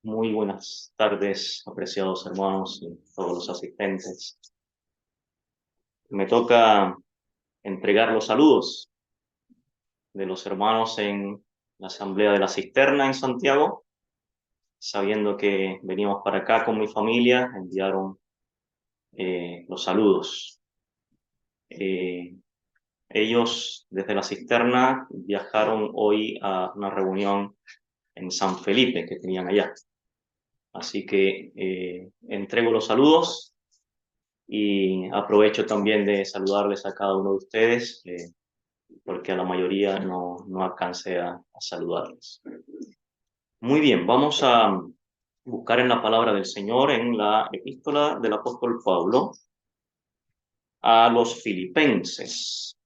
Muy buenas tardes, apreciados hermanos y todos los asistentes. Me toca entregar los saludos de los hermanos en la Asamblea de la Cisterna en Santiago, sabiendo que venimos para acá con mi familia, enviaron los saludos. Eh, Ellos desde la Cisterna viajaron hoy a una reunión en San Felipe que tenían allá. Así que entrego los saludos. Y aprovecho también de saludarles a cada uno de ustedes, porque a la mayoría no alcancé a saludarles. Muy bien, vamos a buscar en la palabra del Señor, en la epístola del apóstol Pablo a los Filipenses.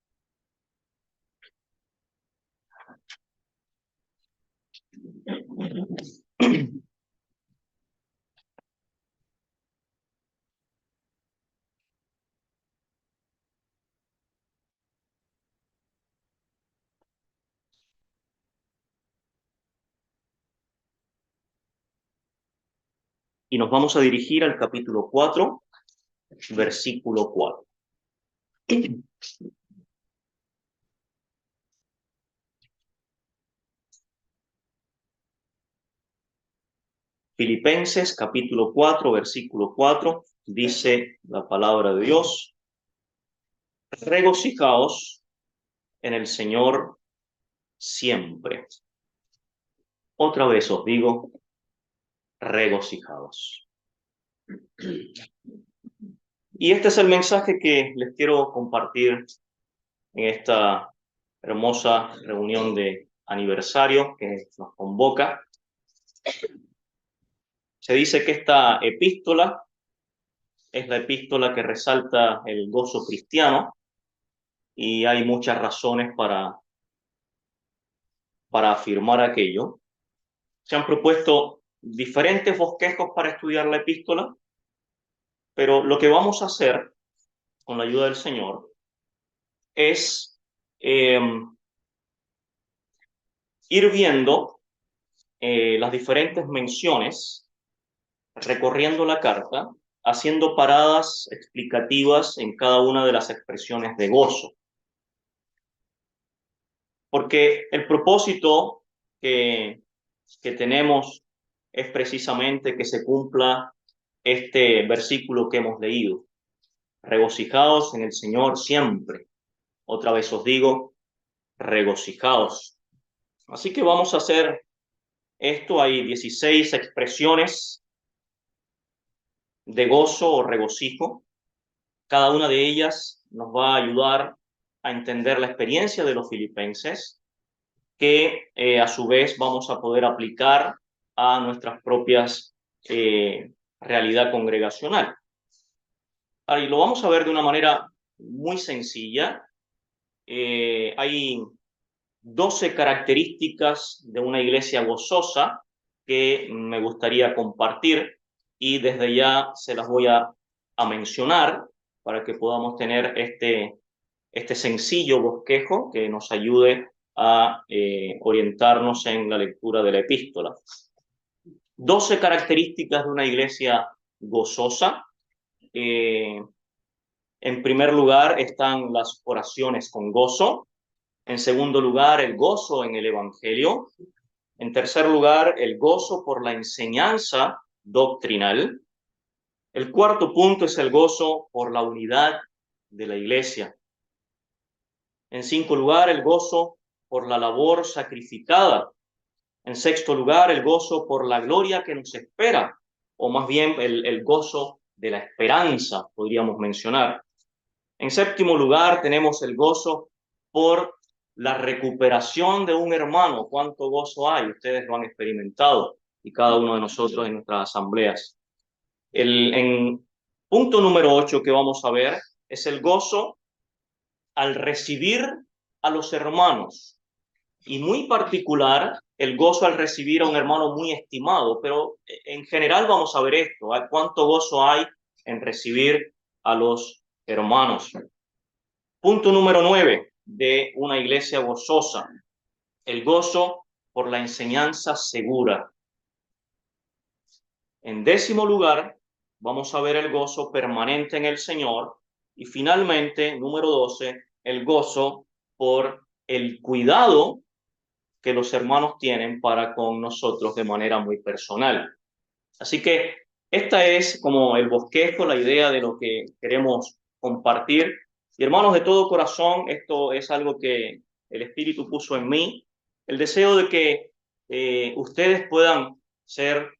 Y nos vamos a dirigir al capítulo 4, versículo 4. Filipenses capítulo 4, versículo 4, dice la palabra de Dios: regocijaos en el Señor siempre. Otra vez os digo, regocijaos. Y este es el mensaje que les quiero compartir en esta hermosa reunión de aniversario que nos convoca. Se dice que esta epístola es la epístola que resalta el gozo cristiano, y hay muchas razones para afirmar aquello. Se han propuesto diferentes bosquejos para estudiar la epístola, pero lo que vamos a hacer con la ayuda del Señor es ir viendo las diferentes menciones, recorriendo la carta, haciendo paradas explicativas en cada una de las expresiones de gozo. Porque el propósito que tenemos es precisamente que se cumpla este versículo que hemos leído. Regocijaos en el Señor siempre. Otra vez os digo, regocijaos. Así que vamos a hacer esto. Hay 16 expresiones de gozo o regocijo. Cada una de ellas nos va a ayudar a entender la experiencia de los filipenses, que a su vez vamos a poder aplicar a nuestras propias realidad congregacional. Y lo vamos a ver de una manera muy sencilla. Hay 12 características de una iglesia gozosa que me gustaría compartir, y desde ya se las voy a mencionar para que podamos tener este sencillo bosquejo que nos ayude a orientarnos en la lectura de la epístola. 12 características de una iglesia gozosa. En primer lugar están las oraciones con gozo. En segundo lugar, el gozo en el Evangelio. En tercer lugar, el gozo por la enseñanza doctrinal. El cuarto punto es el gozo por la unidad de la iglesia. En quinto lugar, el gozo por la labor sacrificada. En sexto lugar, el gozo por la gloria que nos espera, o más bien el gozo de la esperanza, podríamos mencionar. En séptimo lugar, tenemos el gozo por la recuperación de un hermano. ¿Cuánto gozo hay? Ustedes lo han experimentado, y cada uno de nosotros en nuestras asambleas. En punto número 8 que vamos a ver es el gozo al recibir a los hermanos, y muy particular el gozo al recibir a un hermano muy estimado. Pero en general vamos a ver esto: cuánto gozo hay en recibir a los hermanos. Punto número 9 de una iglesia gozosa: el gozo por la enseñanza segura. En décimo lugar, vamos a ver el gozo permanente en el Señor. Y finalmente, número 12, el gozo por el cuidado que los hermanos tienen para con nosotros de manera muy personal. Así que esta es como el bosquejo, la idea de lo que queremos compartir. Y hermanos, de todo corazón, esto es algo que el Espíritu puso en mí, el deseo de que ustedes puedan ser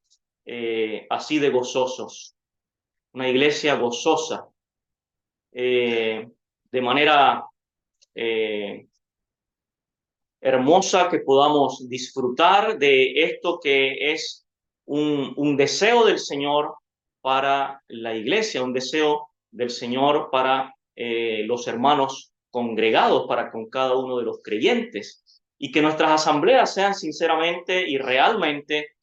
así de gozosos, una iglesia gozosa, de manera eh, hermosa, que podamos disfrutar de esto que es un deseo del Señor para la iglesia, un deseo del Señor para los hermanos congregados, para con cada uno de los creyentes, y que nuestras asambleas sean sinceramente y realmente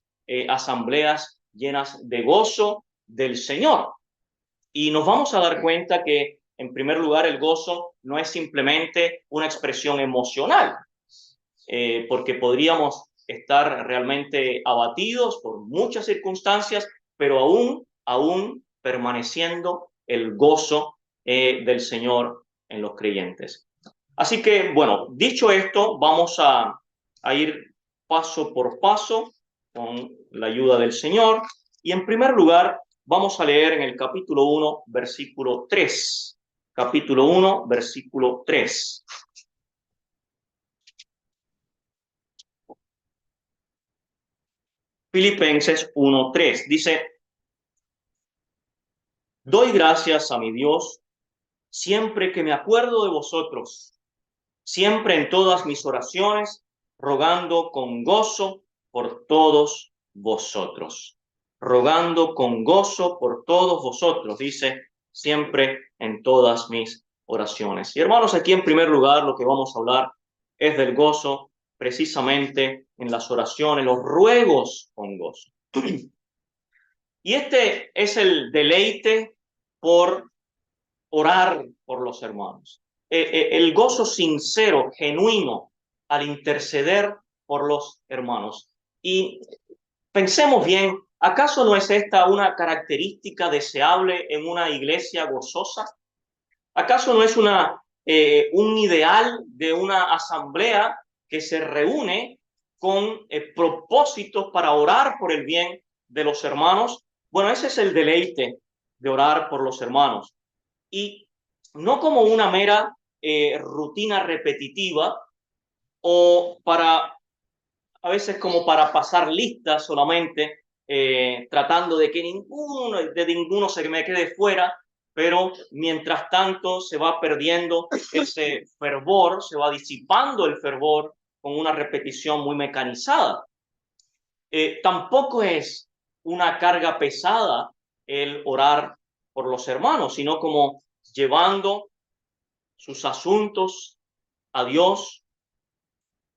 asambleas llenas de gozo del Señor. Y nos vamos a dar cuenta que, en primer lugar, el gozo no es simplemente una expresión emocional, porque podríamos estar realmente abatidos por muchas circunstancias, pero aún permaneciendo el gozo del Señor en los creyentes. Así que, bueno, dicho esto, vamos a ir paso por paso con la ayuda del Señor. Y en primer lugar, vamos a leer en el capítulo 1, versículo 3. Capítulo 1, versículo 3. Filipenses 1:3 dice: doy gracias a mi Dios siempre que me acuerdo de vosotros, siempre en todas mis oraciones, rogando con gozo por todos vosotros. Rogando con gozo por todos vosotros, dice, siempre en todas mis oraciones. Y hermanos, aquí en primer lugar lo que vamos a hablar es del gozo precisamente en las oraciones, los ruegos con gozo. Y este es el deleite por orar por los hermanos. El gozo sincero, genuino, al interceder por los hermanos. Y pensemos bien, ¿acaso no es esta una característica deseable en una iglesia gozosa? ¿Acaso no es un ideal de una asamblea que se reúne con propósitos para orar por el bien de los hermanos? Bueno, ese es el deleite de orar por los hermanos. Y no como una mera rutina repetitiva o a veces como para pasar listas solamente, tratando de que ninguno se me quede fuera, pero mientras tanto se va perdiendo ese fervor, se va disipando el fervor con una repetición muy mecanizada. Tampoco es una carga pesada el orar por los hermanos, sino como llevando sus asuntos a Dios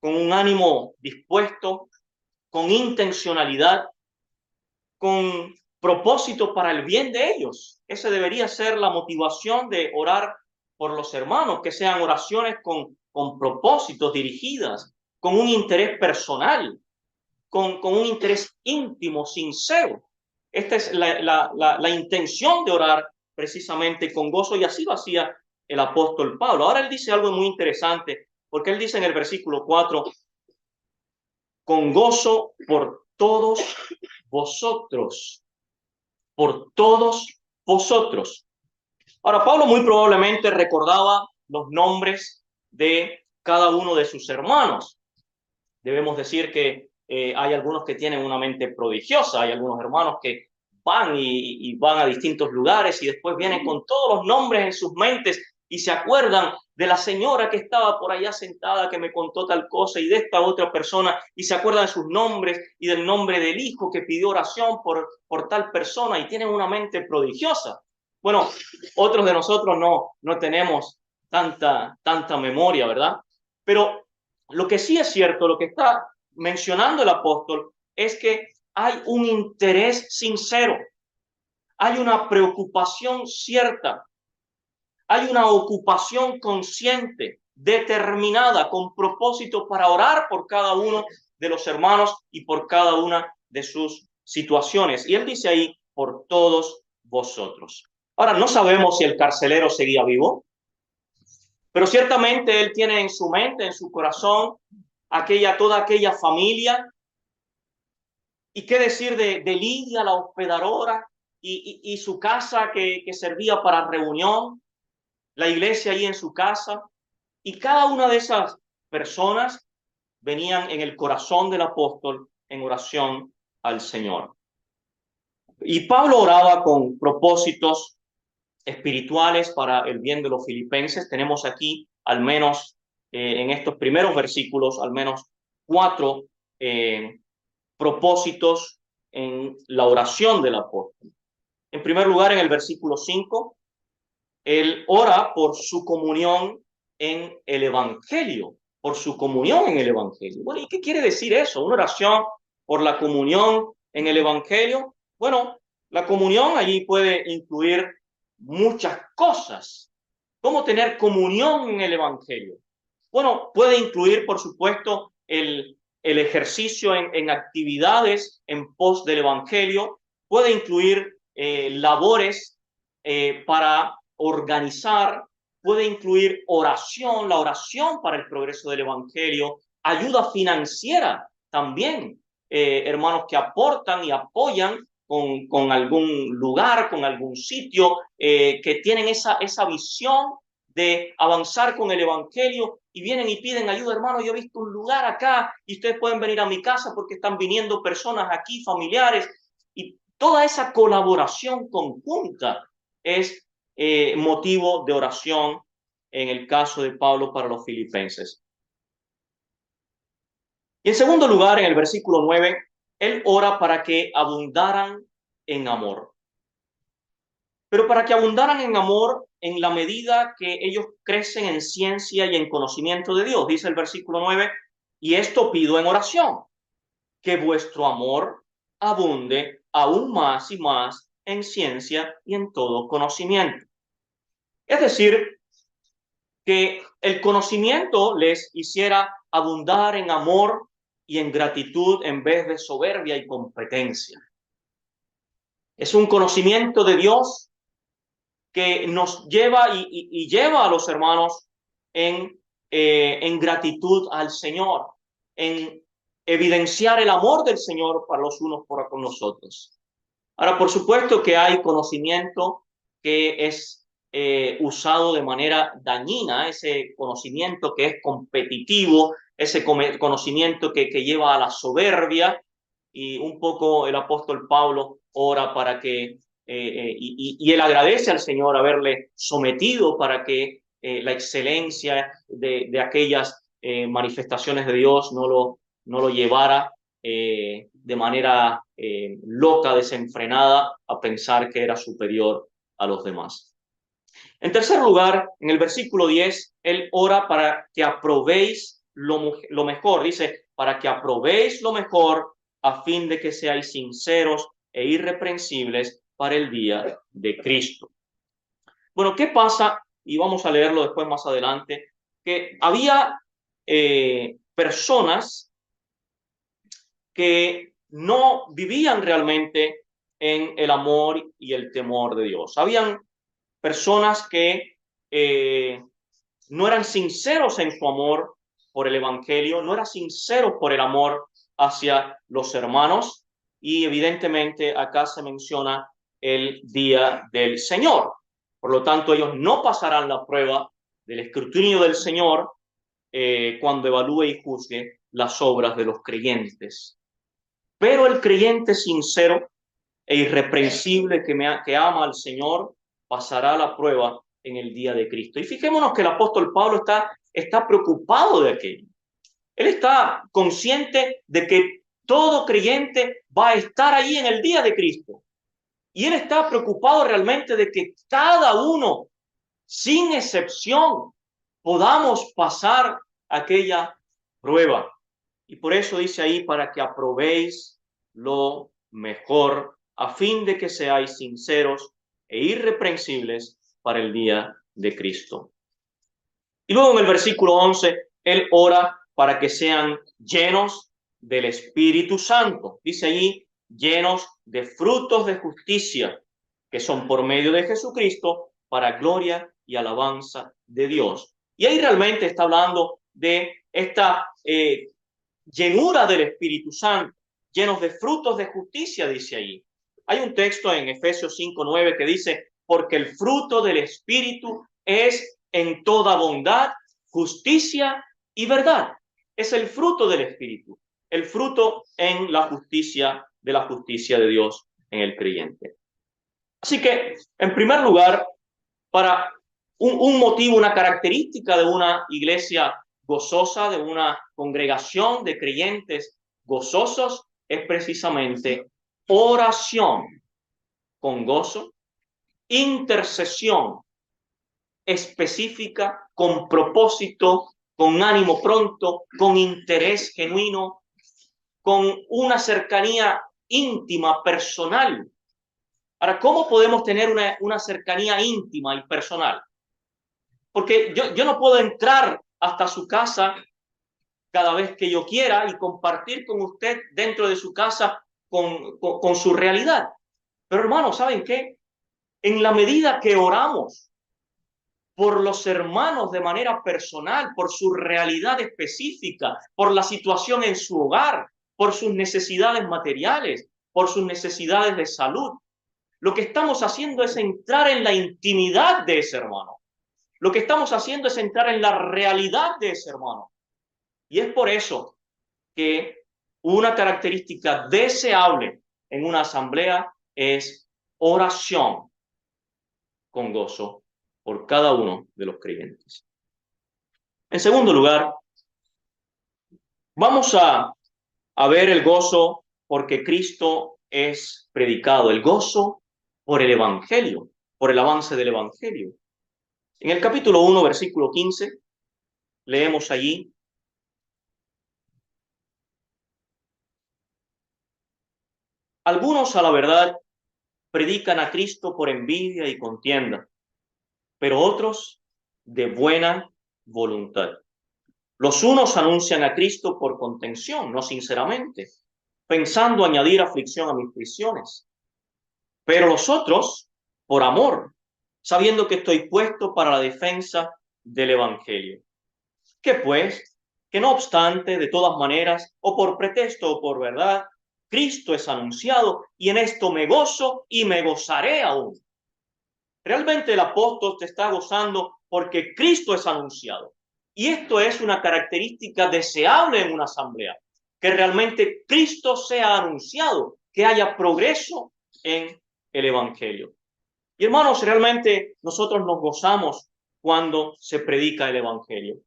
con un ánimo dispuesto, con intencionalidad, con propósito para el bien de ellos. Esa debería ser la motivación de orar por los hermanos, que sean oraciones con propósitos dirigidas, con un interés personal, con un interés íntimo, sincero. Esta es la intención de orar precisamente con gozo, y así lo hacía el apóstol Pablo. Ahora él dice algo muy interesante, porque él dice en el versículo 4, con gozo por todos vosotros, por todos vosotros. Ahora, Pablo muy probablemente recordaba los nombres de cada uno de sus hermanos. Debemos decir que hay algunos que tienen una mente prodigiosa, hay algunos hermanos que van y van a distintos lugares y después vienen con todos los nombres en sus mentes y se acuerdan de la señora que estaba por allá sentada que me contó tal cosa y de esta otra persona, y se acuerdan de sus nombres y del nombre del hijo que pidió oración por tal persona, y tienen una mente prodigiosa. Bueno, otros de nosotros no tenemos tanta memoria, ¿verdad? Pero lo que sí es cierto, lo que está mencionando el apóstol, es que hay un interés sincero, hay una preocupación cierta, hay una ocupación consciente, determinada, con propósito para orar por cada uno de los hermanos y por cada una de sus situaciones. Y él dice ahí, por todos vosotros. Ahora, no sabemos si el carcelero seguía vivo, pero ciertamente él tiene en su mente, en su corazón, toda aquella familia. ¿Y qué decir de Lidia, la hospedadora, y su casa que servía para reunión, la iglesia ahí en su casa? Y cada una de esas personas venían en el corazón del apóstol en oración al Señor. Y Pablo oraba con propósitos espirituales para el bien de los filipenses. Tenemos aquí al menos en estos primeros versículos, al menos 4 propósitos en la oración del apóstol. En primer lugar, en el versículo 5, él ora por su comunión en el Evangelio, por su comunión en el Evangelio. Bueno, ¿y qué quiere decir eso? Una oración por la comunión en el Evangelio. Bueno, la comunión allí puede incluir muchas cosas. ¿Cómo tener comunión en el Evangelio? Bueno, puede incluir, por supuesto, el ejercicio en actividades en pos del Evangelio, puede incluir labores para organizar, puede incluir oración, la oración para el progreso del Evangelio, ayuda financiera también, hermanos que aportan y apoyan con algún lugar, con algún sitio, que tienen esa visión de avanzar con el Evangelio y vienen y piden ayuda, hermano, yo he visto un lugar acá y ustedes pueden venir a mi casa porque están viniendo personas aquí, familiares, y toda esa colaboración conjunta es motivo de oración en el caso de Pablo para los filipenses. Y en segundo lugar, en el versículo 9, él ora para que abundaran en amor. Pero para que abundaran en amor en la medida que ellos crecen en ciencia y en conocimiento de Dios. Dice el versículo 9, y esto pido en oración, que vuestro amor abunde aún más y más en ciencia y en todo conocimiento. Es decir, que el conocimiento les hiciera abundar en amor y en gratitud en vez de soberbia y competencia. Es un conocimiento de Dios que nos lleva y lleva a los hermanos en gratitud al Señor, en evidenciar el amor del Señor para los unos para con nosotros. Ahora, por supuesto que hay conocimiento que es usado de manera dañina, ese conocimiento que es competitivo, ese conocimiento que lleva a la soberbia, y un poco el apóstol Pablo ora para que, y él agradece al Señor haberle sometido para que la excelencia de aquellas manifestaciones de Dios no lo llevara de manera loca, desenfrenada, a pensar que era superior a los demás. En tercer lugar, en el versículo 10, él ora para que aprobéis lo mejor. Dice, para que aprobéis lo mejor a fin de que seáis sinceros e irreprensibles para el día de Cristo. Bueno, ¿qué pasa? Y vamos a leerlo después más adelante, que había personas que no vivían realmente en el amor y el temor de Dios. Habían personas que no eran sinceros en su amor por el Evangelio, no eran sinceros por el amor hacia los hermanos, y evidentemente acá se menciona el día del Señor. Por lo tanto, ellos no pasarán la prueba del escrutinio del Señor cuando evalúe y juzgue las obras de los creyentes. Pero el creyente sincero e irreprensible que ama al Señor pasará la prueba en el día de Cristo. Y fijémonos que el apóstol Pablo está preocupado de aquello. Él está consciente de que todo creyente va a estar ahí en el día de Cristo. Y él está preocupado realmente de que cada uno, sin excepción, podamos pasar aquella prueba. Y por eso dice ahí, para que aprobéis lo mejor, a fin de que seáis sinceros e irreprensibles para el día de Cristo. Y luego en el versículo 11, él ora para que sean llenos del Espíritu Santo. Dice allí, llenos de frutos de justicia, que son por medio de Jesucristo, para gloria y alabanza de Dios. Y ahí realmente está hablando de esta llenura del Espíritu Santo, llenos de frutos de justicia, dice ahí. Hay un texto en Efesios 5:9 que dice, porque el fruto del Espíritu es en toda bondad, justicia y verdad. Es el fruto del Espíritu, el fruto en la justicia de Dios en el creyente. Así que, en primer lugar, para un motivo, una característica de una iglesia gozosa, de una congregación de creyentes gozosos, es precisamente oración con gozo, intercesión específica, con propósito, con ánimo pronto, con interés genuino, con una cercanía íntima, personal. Ahora, ¿cómo podemos tener una cercanía íntima y personal? Porque yo no puedo entrar hasta su casa cada vez que yo quiera y compartir con usted dentro de su casa con su realidad. Pero hermanos, ¿saben qué? En la medida que oramos por los hermanos de manera personal, por su realidad específica, por la situación en su hogar, por sus necesidades materiales, por sus necesidades de salud, lo que estamos haciendo es entrar en la intimidad de ese hermano. Lo que estamos haciendo es entrar en la realidad de ese hermano. Y es por eso que una característica deseable en una asamblea es oración con gozo por cada uno de los creyentes. En segundo lugar, vamos a ver el gozo porque Cristo es predicado, el gozo por el Evangelio, por el avance del Evangelio. En el capítulo 1, versículo 15, leemos allí: algunos, a la verdad, predican a Cristo por envidia y contienda, pero otros de buena voluntad. Los unos anuncian a Cristo por contención, no sinceramente, pensando añadir aflicción a mis prisiones, pero los otros por amor, sabiendo que estoy puesto para la defensa del Evangelio. Que pues, que no obstante, de todas maneras, o por pretexto o por verdad, Cristo es anunciado, y en esto me gozo y me gozaré aún. Realmente el apóstol te está gozando porque Cristo es anunciado. Y esto es una característica deseable en una asamblea, que realmente Cristo sea anunciado, que haya progreso en el Evangelio. Y hermanos, realmente nosotros nos gozamos cuando se predica el Evangelio.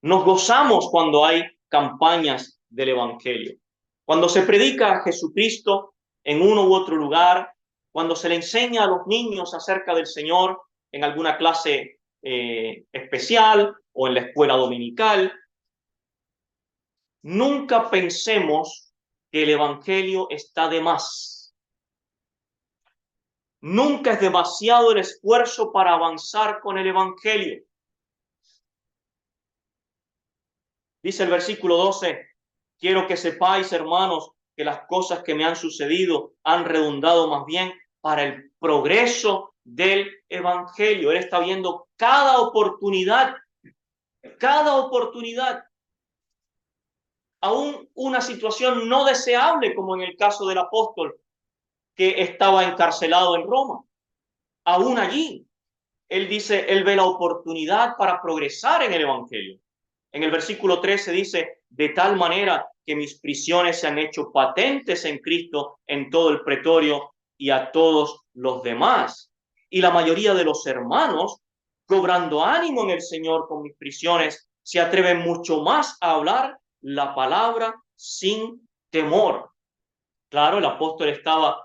Nos gozamos cuando hay campañas del Evangelio. Cuando se predica a Jesucristo en uno u otro lugar, cuando se le enseña a los niños acerca del Señor en alguna clase especial o en la escuela dominical, nunca pensemos que el Evangelio está de más. Nunca es demasiado el esfuerzo para avanzar con el Evangelio. Dice el versículo 12, quiero que sepáis, hermanos, que las cosas que me han sucedido han redundado más bien para el progreso del Evangelio. Él está viendo cada oportunidad, aún una situación no deseable, como en el caso del apóstol que estaba encarcelado en Roma. Aún allí, él dice, él ve la oportunidad para progresar en el Evangelio. En el versículo 13 dice, de tal manera que mis prisiones se han hecho patentes en Cristo en todo el pretorio y a todos los demás. Y la mayoría de los hermanos, cobrando ánimo en el Señor con mis prisiones, se atreven mucho más a hablar la palabra sin temor. Claro, el apóstol estaba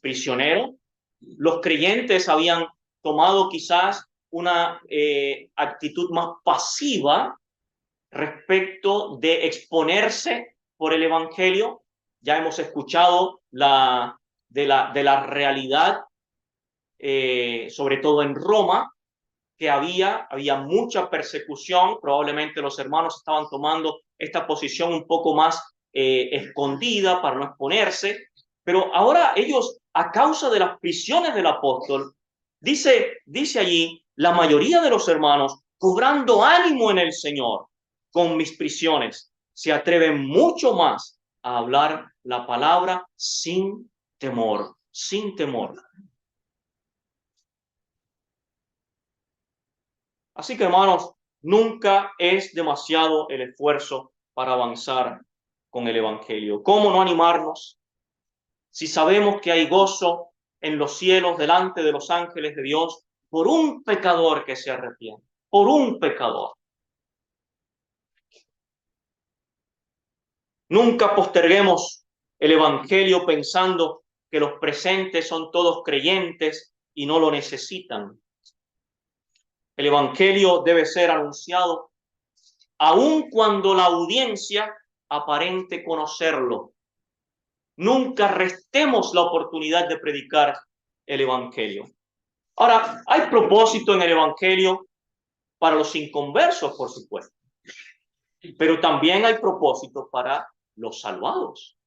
prisionero. Los creyentes habían tomado quizás una actitud más pasiva respecto de exponerse por el Evangelio. Ya hemos escuchado de la realidad, sobre todo en Roma, que había mucha persecución. Probablemente los hermanos estaban tomando esta posición un poco más escondida para no exponerse, Pero ahora ellos, a causa de las prisiones del apóstol, dice allí, la mayoría de los hermanos, cobrando ánimo en el Señor con mis prisiones, se atreven mucho más a hablar la palabra sin temor, sin temor. Así que, hermanos, nunca es demasiado el esfuerzo para avanzar con el Evangelio. ¿Cómo no animarnos si sabemos que hay gozo en los cielos delante de los ángeles de Dios por un pecador que se arrepiente, por un pecador? Nunca posterguemos el Evangelio pensando que los presentes son todos creyentes y no lo necesitan. El Evangelio debe ser anunciado aun cuando la audiencia aparente conocerlo. Nunca restemos la oportunidad de predicar el Evangelio. Ahora, hay propósito en el Evangelio para los inconversos, por supuesto, pero también hay propósito para los salvados.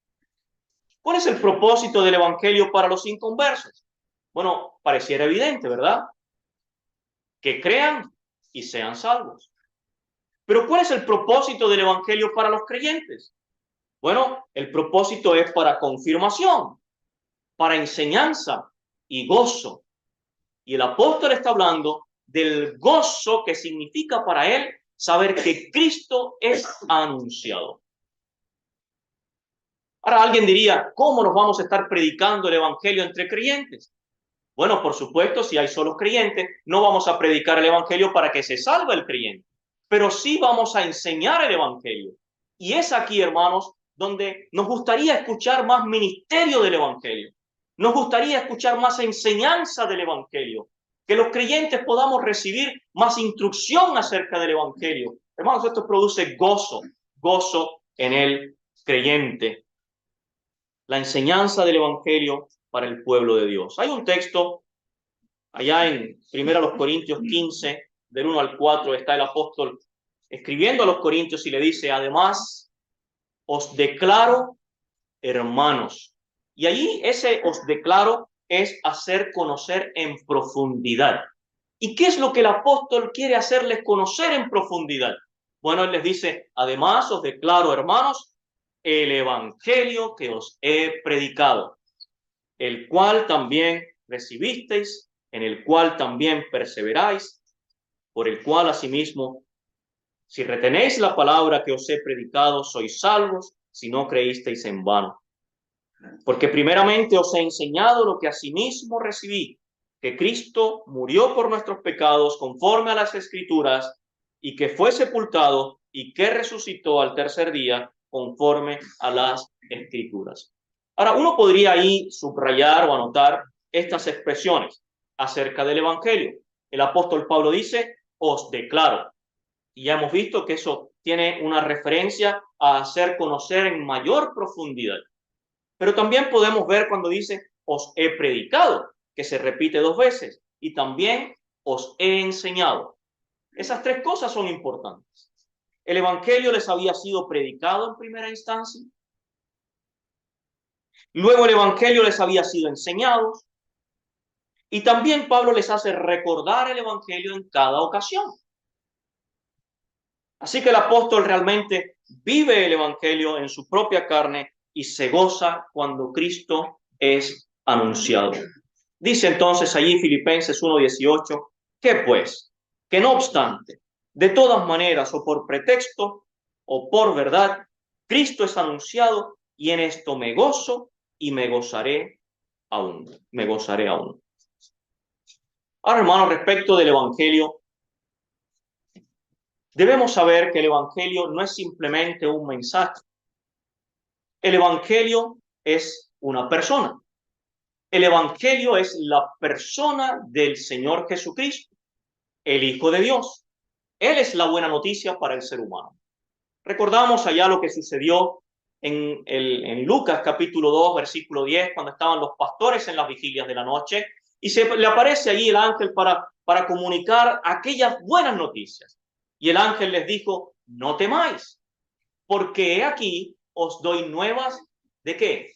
¿Cuál es el propósito del Evangelio para los inconversos? Bueno, pareciera evidente, ¿verdad? Que crean y sean salvos. Pero ¿cuál es el propósito del Evangelio para los creyentes? Bueno, el propósito es para confirmación, para enseñanza y gozo. Y el apóstol está hablando del gozo que significa para él saber que Cristo es anunciado. Ahora alguien diría, ¿cómo nos vamos a estar predicando el Evangelio entre creyentes? Bueno, por supuesto, si hay solo creyentes, no vamos a predicar el Evangelio para que se salve el creyente, pero sí vamos a enseñar el Evangelio. Y es aquí, hermanos, donde nos gustaría escuchar más ministerio del Evangelio. Nos gustaría escuchar más enseñanza del Evangelio. Que los creyentes podamos recibir más instrucción acerca del Evangelio. Hermanos, esto produce gozo, gozo en el creyente. La enseñanza del Evangelio para el pueblo de Dios. Hay un texto allá en 1 Corintios 15, del 1 al 4, está el apóstol escribiendo a los corintios y le dice, además, os declaro hermanos. Y allí ese os declaro es hacer conocer en profundidad. ¿Y qué es lo que el apóstol quiere hacerles conocer en profundidad? Bueno, él les dice, además os declaro hermanos, el evangelio que os he predicado, el cual también recibisteis, en el cual también perseveráis, por el cual asimismo, si retenéis la palabra que os he predicado, sois salvos, si no creísteis en vano. Porque primeramente os he enseñado lo que asimismo recibí, que Cristo murió por nuestros pecados conforme a las Escrituras, y que fue sepultado y que resucitó al tercer día conforme a las Escrituras. Ahora, uno podría ahí subrayar o anotar estas expresiones acerca del Evangelio. El apóstol Pablo dice, os declaro. Y ya hemos visto que eso tiene una referencia a hacer conocer en mayor profundidad. Pero también podemos ver cuando dice, os he predicado, que se repite 2 veces, y también os he enseñado. Esas 3 cosas son importantes. El Evangelio les había sido predicado en primera instancia. Luego el Evangelio les había sido enseñado. Y también Pablo les hace recordar el Evangelio en cada ocasión. Así que el apóstol realmente vive el Evangelio en su propia carne y se goza cuando Cristo es anunciado. Dice entonces allí Filipenses 1:18, ¿qué pues? Que no obstante, de todas maneras o por pretexto o por verdad, Cristo es anunciado y en esto me gozo y me gozaré aún. Me gozaré aún. Ahora, hermanos, respecto del Evangelio, debemos saber que el Evangelio no es simplemente un mensaje. El Evangelio es una persona. El Evangelio es la persona del Señor Jesucristo, el Hijo de Dios. Él es la buena noticia para el ser humano. Recordamos allá lo que sucedió en Lucas capítulo 2, versículo 10, cuando estaban los pastores en las vigilias de la noche, y le aparece allí el ángel para comunicar aquellas buenas noticias. Y el ángel les dijo, no temáis, porque he aquí os doy nuevas, ¿de qué?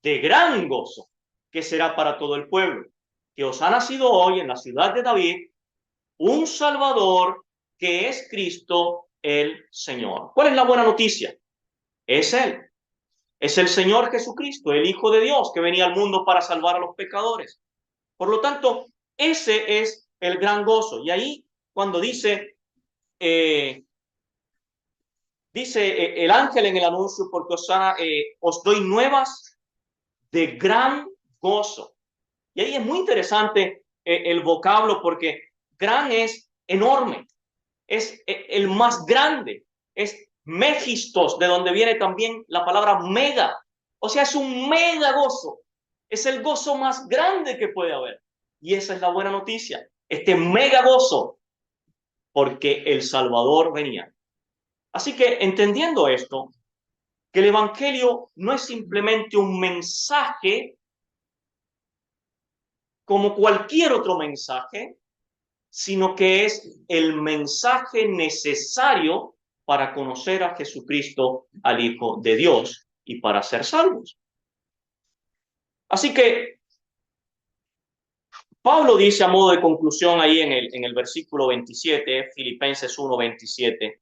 de gran gozo, que será para todo el pueblo, que os ha nacido hoy en la ciudad de David un Salvador, que es Cristo el Señor. ¿Cuál es la buena noticia? Es Él. Es el Señor Jesucristo, el Hijo de Dios, que venía al mundo para salvar a los pecadores. Por lo tanto, ese es el gran gozo. Y ahí, cuando dice el ángel en el anuncio, porque os doy nuevas de gran gozo. Y ahí es muy interesante el vocablo, porque gran es enorme, es el más grande, es megistos, de donde viene también la palabra mega. O sea, es un mega gozo, es el gozo más grande que puede haber. Y esa es la buena noticia, este mega gozo, porque el Salvador venía. Así que entendiendo esto, que el Evangelio no es simplemente un mensaje como cualquier otro mensaje, sino que es el mensaje necesario para conocer a Jesucristo, al Hijo de Dios, y para ser salvos. Así que Pablo dice a modo de conclusión ahí en el versículo 27, Filipenses 1:27,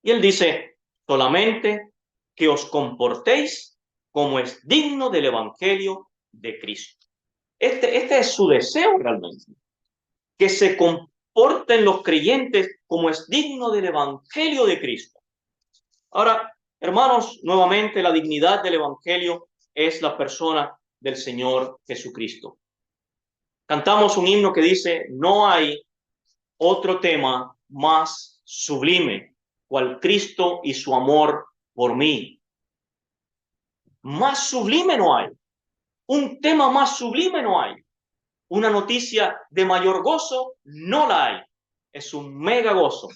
y él dice, solamente que os comportéis como es digno del Evangelio de Cristo. Este es su deseo realmente, que se comporten los creyentes como es digno del Evangelio de Cristo. Ahora, hermanos, nuevamente la dignidad del Evangelio es la persona del Señor Jesucristo. Cantamos un himno que dice, no hay otro tema más sublime, cual Cristo y su amor por mí. Más sublime no hay. Un tema más sublime no hay. Una noticia de mayor gozo no la hay. Es un mega gozo.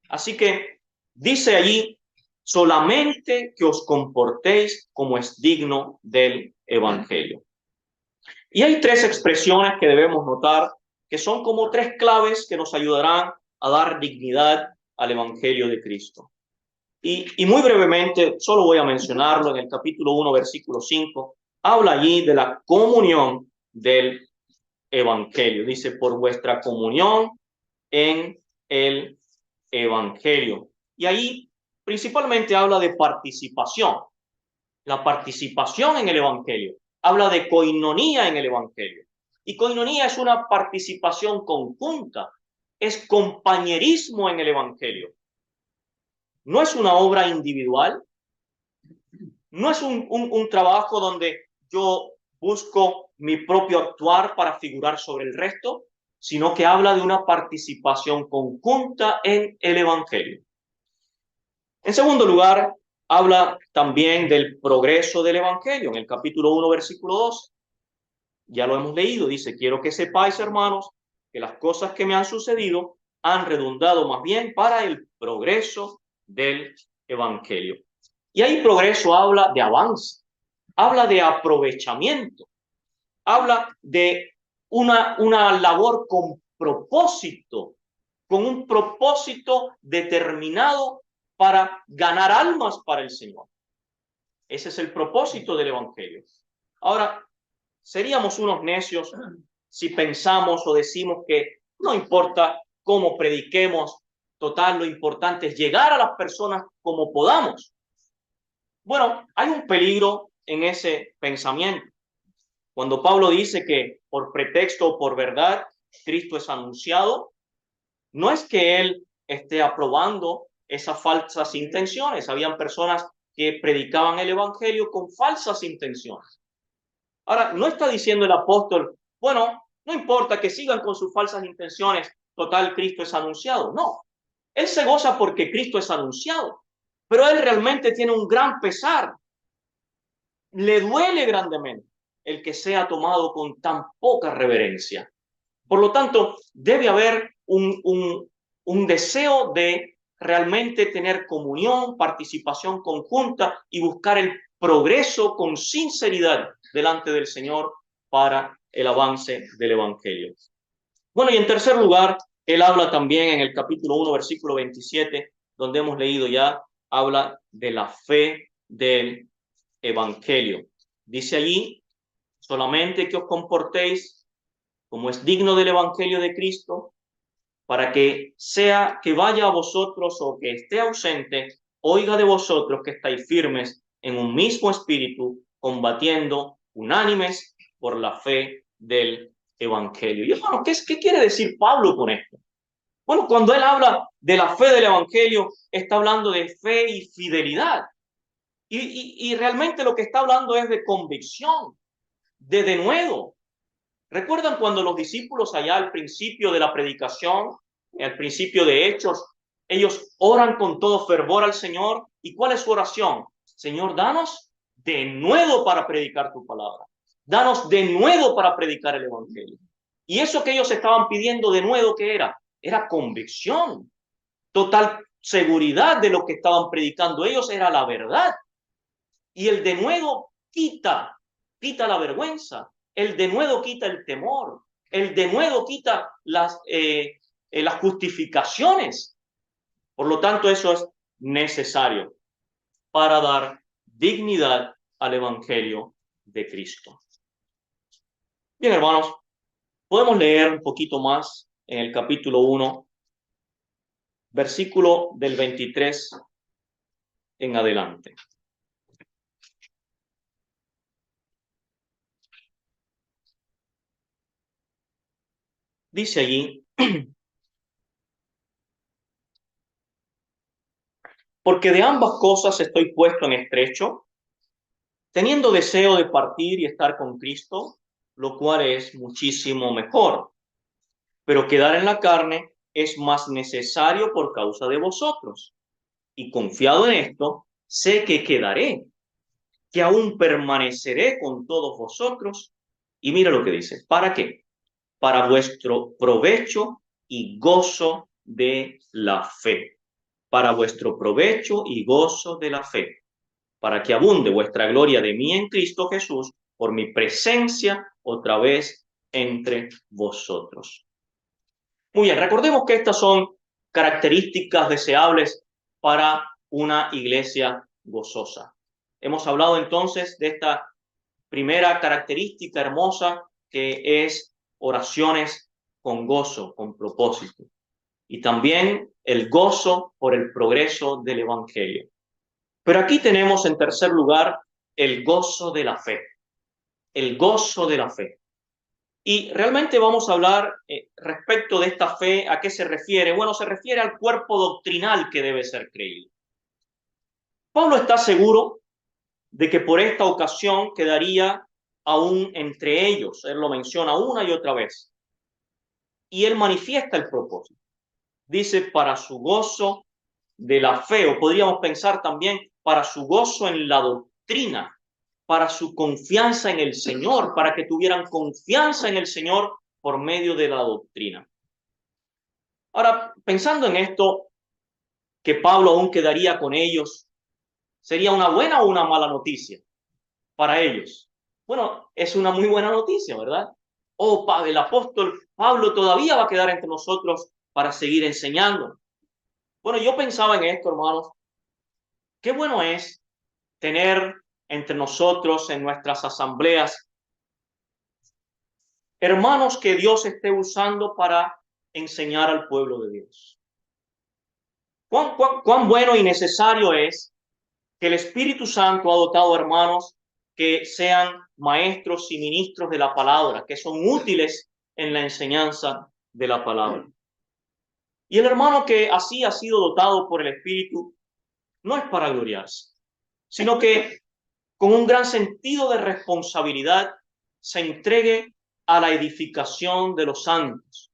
Así que dice allí, solamente que os comportéis como es digno del Evangelio. Y hay tres expresiones que debemos notar, que son como tres claves que nos ayudarán a dar dignidad al Evangelio de Cristo. Y muy brevemente, solo voy a mencionarlo en el capítulo 1, versículo 5, habla allí de la comunión del Evangelio. Dice, por vuestra comunión en el Evangelio. Y ahí principalmente habla de participación. La participación en el Evangelio. Habla de coinonía en el Evangelio. Y coinonía es una participación conjunta. Es compañerismo en el Evangelio. No es una obra individual. No es un trabajo donde yo busco mi propio actuar para figurar sobre el resto, sino que habla de una participación conjunta en el Evangelio. En segundo lugar, habla también del progreso del Evangelio. En el capítulo 1, versículo 2, ya lo hemos leído, dice, quiero que sepáis, hermanos, que las cosas que me han sucedido han redundado más bien para el progreso del Evangelio. Y ahí progreso habla de avance, habla de aprovechamiento, habla de una labor con propósito, con un propósito determinado para ganar almas para el Señor. Ese es el propósito del Evangelio. Ahora, seríamos unos necios si pensamos o decimos que no importa cómo prediquemos, total, lo importante es llegar a las personas como podamos. Bueno, hay un peligro en ese pensamiento. Cuando Pablo dice que por pretexto o por verdad Cristo es anunciado, no es que él esté aprobando esas falsas intenciones. Habían personas que predicaban el Evangelio con falsas intenciones. Ahora, no está diciendo el apóstol, bueno, no importa que sigan con sus falsas intenciones, total, Cristo es anunciado. No, él se goza porque Cristo es anunciado, pero él realmente tiene un gran pesar. Le duele grandemente el que sea tomado con tan poca reverencia. Por lo tanto, debe haber un deseo de realmente tener comunión, participación conjunta y buscar el progreso con sinceridad delante del Señor para el avance del Evangelio. Bueno, y en tercer lugar, él habla también en el capítulo 1, versículo 27, donde hemos leído ya, habla de la fe del Evangelio. Dice allí, solamente que os comportéis como es digno del Evangelio de Cristo, para que sea que vaya a vosotros o que esté ausente, oiga de vosotros que estáis firmes en un mismo espíritu, combatiendo unánimes por la fe del Evangelio. Y hermano, ¿qué quiere decir Pablo con esto? Bueno, cuando él habla de la fe del Evangelio, está hablando de fe y fidelidad. Y realmente lo que está hablando es de convicción, de denuedo. ¿Recuerdan cuando los discípulos allá al principio de la predicación, al principio de Hechos, ellos oran con todo fervor al Señor? ¿Y cuál es su oración? Señor, danos de nuevo para predicar tu palabra. Danos de nuevo para predicar el Evangelio. Y eso que ellos estaban pidiendo de nuevo, ¿qué era? Era convicción, total seguridad de lo que estaban predicando ellos, era la verdad. Y el denuedo quita la vergüenza, el denuedo quita el temor, el denuedo quita las justificaciones. Por lo tanto, eso es necesario para dar dignidad al Evangelio de Cristo. Bien, hermanos, podemos leer un poquito más en el capítulo 1, versículo del 23 en adelante. Dice allí, porque de ambas cosas estoy puesto en estrecho, teniendo deseo de partir y estar con Cristo, lo cual es muchísimo mejor. Pero quedar en la carne es más necesario por causa de vosotros. Y confiado en esto, sé que quedaré, que aún permaneceré con todos vosotros. Y mira lo que dice, ¿para qué? Para vuestro provecho y gozo de la fe. Para vuestro provecho y gozo de la fe, para que abunde vuestra gloria de mí en Cristo Jesús por mi presencia otra vez entre vosotros. Muy bien, recordemos que estas son características deseables para una iglesia gozosa. Hemos hablado entonces de esta primera característica hermosa que es oraciones con gozo, con propósito. Y también el gozo por el progreso del Evangelio. Pero aquí tenemos en tercer lugar el gozo de la fe, el gozo de la fe. Y realmente vamos a hablar respecto de esta fe, ¿a qué se refiere? Bueno, se refiere al cuerpo doctrinal que debe ser creído. Pablo está seguro de que por esta ocasión quedaría aún entre ellos. Él lo menciona una y otra vez. Y él manifiesta el propósito. Dice, para su gozo de la fe, o podríamos pensar también para su gozo en la doctrina, para su confianza en el Señor, para que tuvieran confianza en el Señor por medio de la doctrina. Ahora, pensando en esto, que Pablo aún quedaría con ellos, ¿sería una buena o una mala noticia para ellos? Bueno, es una muy buena noticia, ¿verdad? Oh, el apóstol Pablo todavía va a quedar entre nosotros para seguir enseñando. Bueno, yo pensaba en esto, hermanos. Qué bueno es tener entre nosotros en nuestras asambleas hermanos que Dios esté usando para enseñar al pueblo de Dios. ¿Cuán bueno y necesario es que el Espíritu Santo ha dotado a hermanos que sean maestros y ministros de la palabra, que son útiles en la enseñanza de la palabra? Y el hermano que así ha sido dotado por el Espíritu no es para gloriarse, sino que con un gran sentido de responsabilidad se entregue a la edificación de los santos.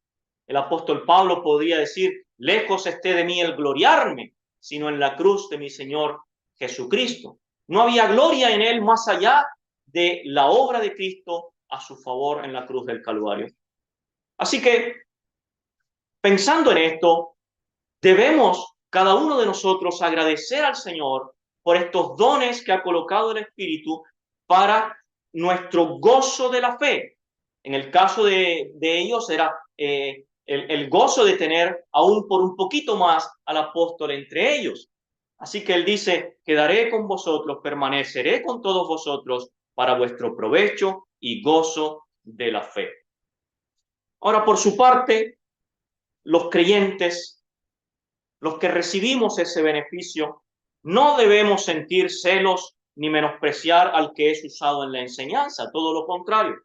El apóstol Pablo podría decir, lejos esté de mí el gloriarme, sino en la cruz de mi Señor Jesucristo. No había gloria en él más allá de la obra de Cristo a su favor en la cruz del Calvario. Así que, pensando en esto, debemos cada uno de nosotros agradecer al Señor por estos dones que ha colocado el Espíritu para nuestro gozo de la fe. En el caso de ellos era el gozo de tener aún por un poquito más al apóstol entre ellos. Así que él dice, quedaré con vosotros, permaneceré con todos vosotros para vuestro provecho y gozo de la fe. Ahora, por su parte, los creyentes, los que recibimos ese beneficio, no debemos sentir celos ni menospreciar al que es usado en la enseñanza, todo lo contrario.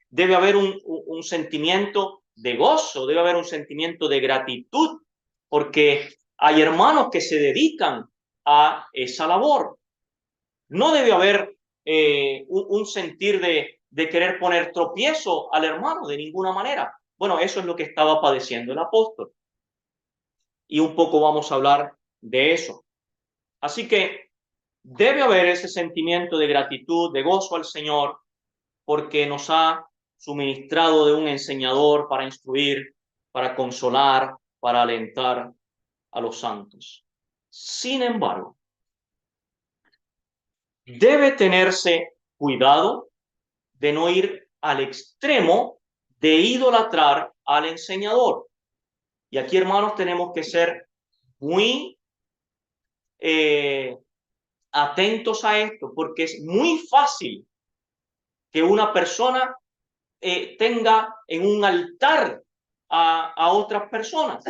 Debe haber un sentimiento de gozo, debe haber un sentimiento de gratitud, porque hay hermanos que se dedican a esa labor. No debe haber un sentir de querer poner tropiezo al hermano de ninguna manera. Bueno, eso es lo que estaba padeciendo el apóstol. Y un poco vamos a hablar de eso. Así que debe haber ese sentimiento de gratitud, de gozo al Señor, porque nos ha suministrado de un enseñador para instruir, para consolar, para alentar a los santos. Sin embargo, debe tenerse cuidado de no ir al extremo de idolatrar al enseñador. Y aquí, hermanos, tenemos que ser muy atentos a esto, porque es muy fácil que una persona tenga en un altar a otras personas.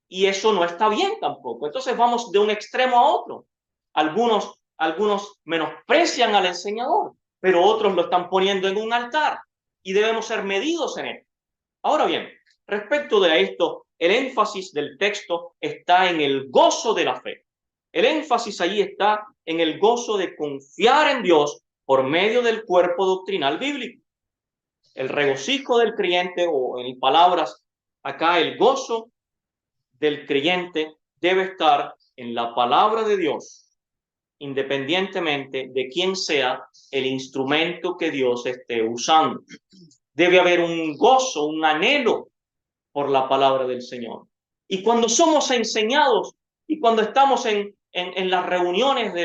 Y eso no está bien tampoco. Entonces vamos de un extremo a otro. Algunos menosprecian al enseñador, pero otros lo están poniendo en un altar y debemos ser medidos en esto. Ahora bien, respecto de esto, el énfasis del texto está en el gozo de la fe. El énfasis allí está en el gozo de confiar en Dios por medio del cuerpo doctrinal bíblico. El regocijo del creyente, o en palabras acá, el gozo del creyente debe estar en la palabra de Dios, independientemente de quién sea el instrumento que Dios esté usando. Debe haber un gozo, un anhelo por la palabra del Señor. Y cuando somos enseñados y cuando estamos en las reuniones de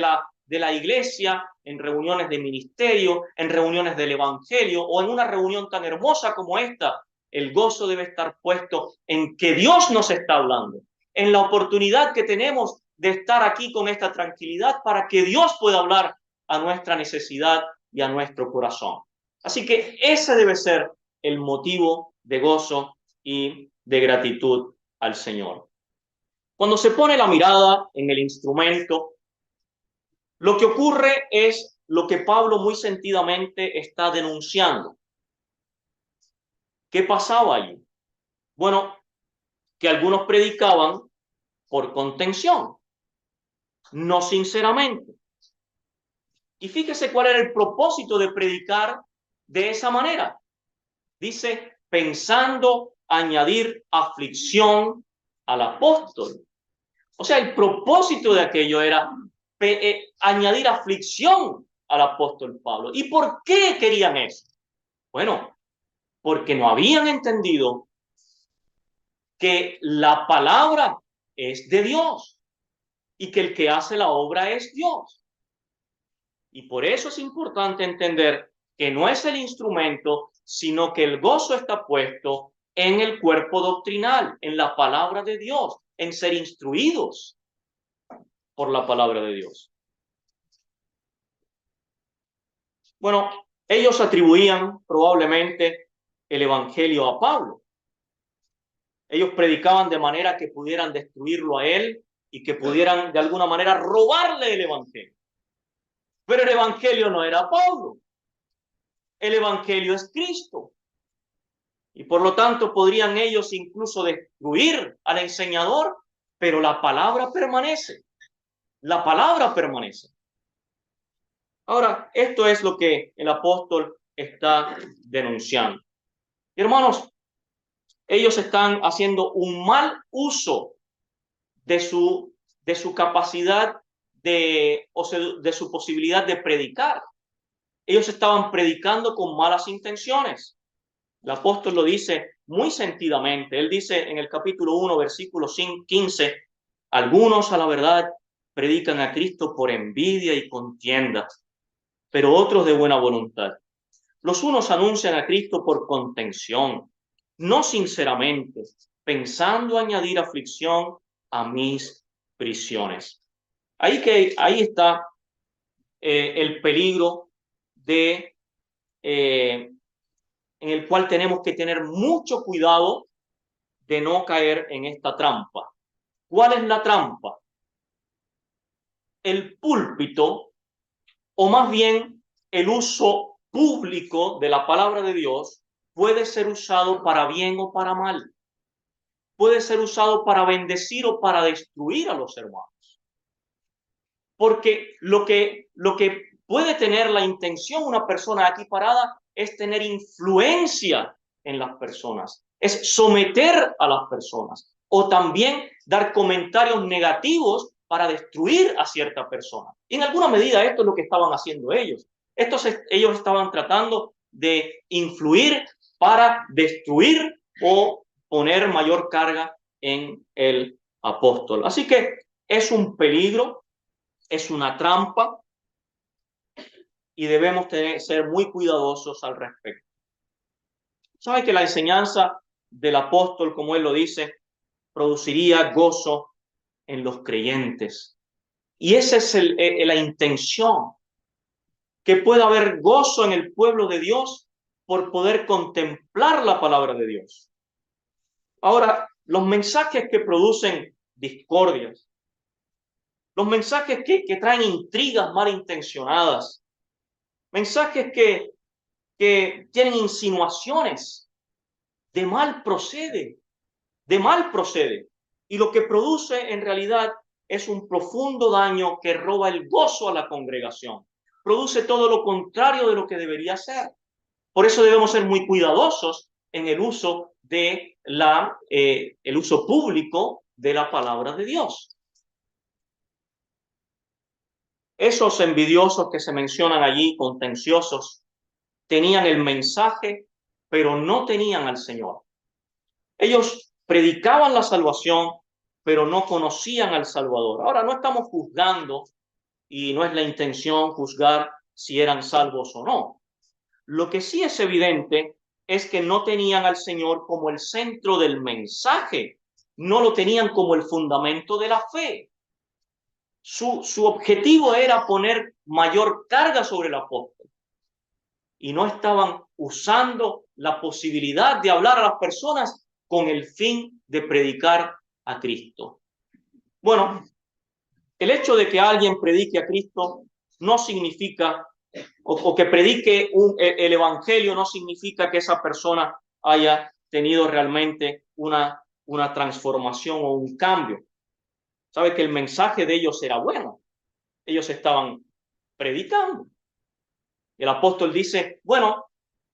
la iglesia, en reuniones de ministerio, en reuniones del evangelio o en una reunión tan hermosa como esta, el gozo debe estar puesto en que Dios nos está hablando, en la oportunidad que tenemos de estar aquí con esta tranquilidad para que Dios pueda hablar a nuestra necesidad y a nuestro corazón. Así que ese debe ser el motivo de gozo y de gratitud al Señor. Cuando se pone la mirada en el instrumento, lo que ocurre es lo que Pablo muy sentidamente está denunciando. ¿Qué pasaba allí? Bueno, que algunos predicaban por contención, no sinceramente. Y fíjese cuál era el propósito de predicar de esa manera. Dice, pensando añadir aflicción al apóstol. O sea, el propósito de aquello era añadir aflicción al apóstol Pablo. ¿Y por qué querían eso? Bueno, porque no habían entendido que la palabra es de Dios y que el que hace la obra es Dios. Y por eso es importante entender que no es el instrumento, sino que el gozo está puesto en el cuerpo doctrinal, en la palabra de Dios, en ser instruidos por la palabra de Dios. Bueno, ellos atribuían probablemente el evangelio a Pablo. Ellos predicaban de manera que pudieran destruirlo a él y que pudieran de alguna manera robarle el evangelio. Pero el evangelio no era Pablo. El evangelio es Cristo. Y por lo tanto podrían ellos incluso destruir al enseñador, pero la palabra permanece. La palabra permanece. Ahora, esto es lo que el apóstol está denunciando. Y hermanos, ellos están haciendo un mal uso de su capacidad de su posibilidad de predicar. Ellos estaban predicando con malas intenciones. El apóstol lo dice muy sentidamente. Él dice en el capítulo 1, versículo 15, algunos a la verdad predican a Cristo por envidia y contienda, pero otros de buena voluntad. Los unos anuncian a Cristo por contención, no sinceramente, pensando añadir aflicción a mis prisiones. Ahí está el peligro de, en el cual tenemos que tener mucho cuidado de no caer en esta trampa. ¿Cuál es la trampa? El púlpito, o más bien el uso público de la palabra de Dios, puede ser usado para bien o para mal. Puede ser usado para bendecir o para destruir a los hermanos. Porque lo que puede tener la intención una persona aquí parada es tener influencia en las personas, es someter a las personas o también dar comentarios negativos para destruir a cierta persona. Y en alguna medida esto es lo que estaban haciendo ellos. Ellos estaban tratando de influir para destruir o poner mayor carga en el apóstol. Así que es un peligro, es una trampa y debemos ser muy cuidadosos al respecto. ¿Sabe que la enseñanza del apóstol, como él lo dice, produciría gozo en los creyentes? Y esa es la intención, que pueda haber gozo en el pueblo de Dios por poder contemplar la palabra de Dios. Ahora, los mensajes que producen discordias, los mensajes que traen intrigas malintencionadas, mensajes que tienen insinuaciones, de mal procede, de mal procede. Y lo que produce en realidad es un profundo daño que roba el gozo a la congregación. Produce todo lo contrario de lo que debería ser. Por eso debemos ser muy cuidadosos en el uso de el uso público de la palabra de Dios. Esos envidiosos que se mencionan allí, contenciosos, tenían el mensaje, pero no tenían al Señor. Ellos predicaban la salvación, pero no conocían al Salvador. Ahora, no estamos juzgando y no es la intención juzgar si eran salvos o no. Lo que sí es evidente es que no tenían al Señor como el centro del mensaje, no lo tenían como el fundamento de la fe. Su objetivo era poner mayor carga sobre el apóstol y no estaban usando la posibilidad de hablar a las personas con el fin de predicar a Cristo. Bueno, el hecho de que alguien predique a Cristo no significa, o que predique el evangelio no significa que esa persona haya tenido realmente una transformación o un cambio. Sabe que el mensaje de ellos era bueno. Ellos estaban predicando. El apóstol dice, bueno,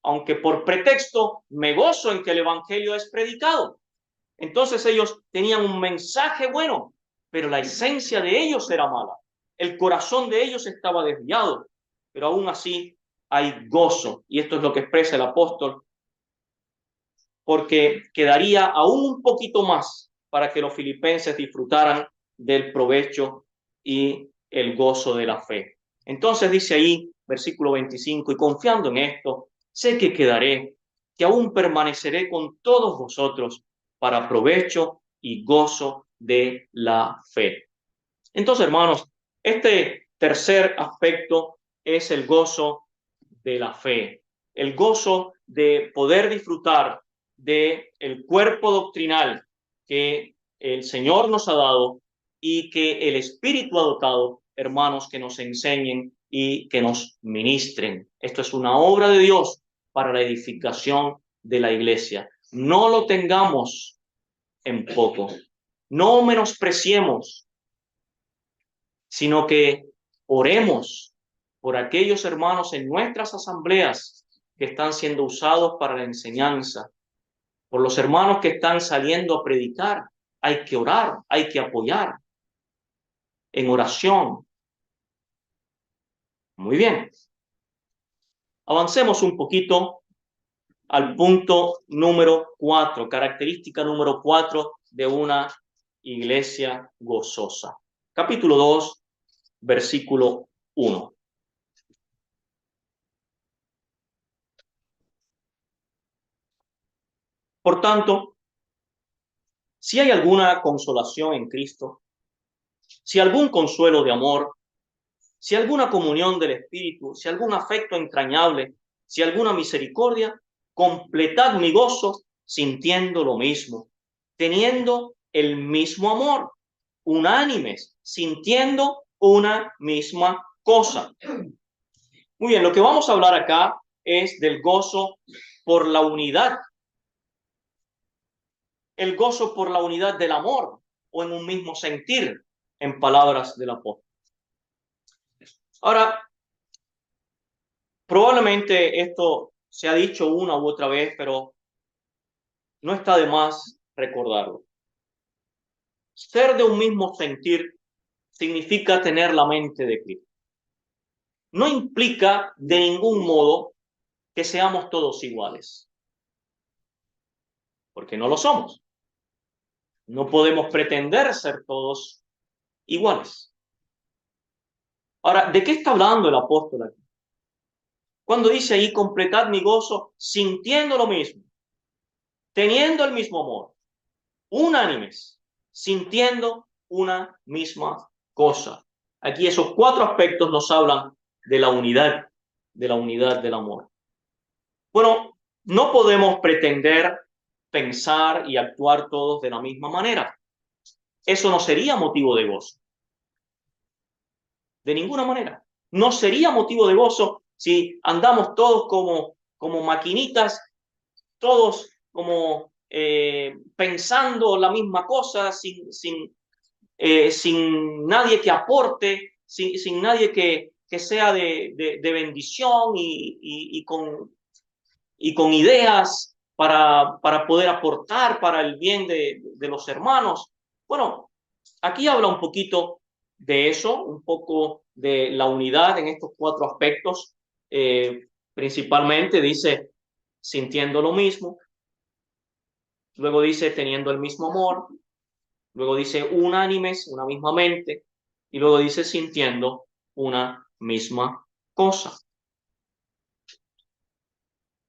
aunque por pretexto me gozo en que el evangelio es predicado. Entonces ellos tenían un mensaje bueno, pero la esencia de ellos era mala. El corazón de ellos estaba desviado, pero aún así hay gozo. Y esto es lo que expresa el apóstol, porque quedaría aún un poquito más para que los filipenses disfrutaran del provecho y el gozo de la fe. Entonces dice ahí, versículo 25, y confiando en esto, sé que quedaré, que aún permaneceré con todos vosotros para provecho y gozo de la fe. Entonces, hermanos, este tercer aspecto es el gozo de la fe, el gozo de poder disfrutar de el cuerpo doctrinal que el Señor nos ha dado y que el Espíritu ha dotado, hermanos, que nos enseñen y que nos ministren. Esto es una obra de Dios para la edificación de la iglesia. No lo tengamos en poco. No menospreciemos, sino que oremos por aquellos hermanos en nuestras asambleas que están siendo usados para la enseñanza, por los hermanos que están saliendo a predicar. Hay que orar, hay que apoyar en oración. Muy bien. Avancemos un poquito al punto número 4, característica número 4 de una iglesia gozosa. Capítulo 2, versículo 1. Por tanto, si hay alguna consolación en Cristo, si algún consuelo de amor, si alguna comunión del Espíritu, si algún afecto entrañable, si alguna misericordia, completad mi gozo sintiendo lo mismo, teniendo el mismo amor, unánimes, sintiendo una misma cosa. Muy bien, lo que vamos a hablar acá es del gozo por la unidad, el gozo por la unidad del amor o en un mismo sentir, en palabras del apóstol. Ahora, probablemente esto se ha dicho una u otra vez, pero no está de más recordarlo. Ser de un mismo sentir significa tener la mente de Cristo. No implica de ningún modo que seamos todos iguales, porque no lo somos. No podemos pretender ser todos iguales. Ahora, ¿de qué está hablando el apóstol aquí? Cuando dice ahí, completad mi gozo sintiendo lo mismo, teniendo el mismo amor, unánimes, sintiendo una misma cosa. Aquí esos cuatro aspectos nos hablan de la unidad del amor. Bueno, no podemos pretender pensar y actuar todos de la misma manera. Eso no sería motivo de gozo. De ninguna manera. No sería motivo de gozo si andamos todos como maquinitas, todos como pensando la misma cosa, sin nadie que aporte, sin nadie que sea de bendición y con ideas para poder aportar para el bien de los hermanos. Bueno, aquí habla un poquito de eso, un poco de la unidad en estos cuatro aspectos. Principalmente dice sintiendo lo mismo, luego dice teniendo el mismo amor, luego dice unánimes, una misma mente, y luego dice sintiendo una misma cosa.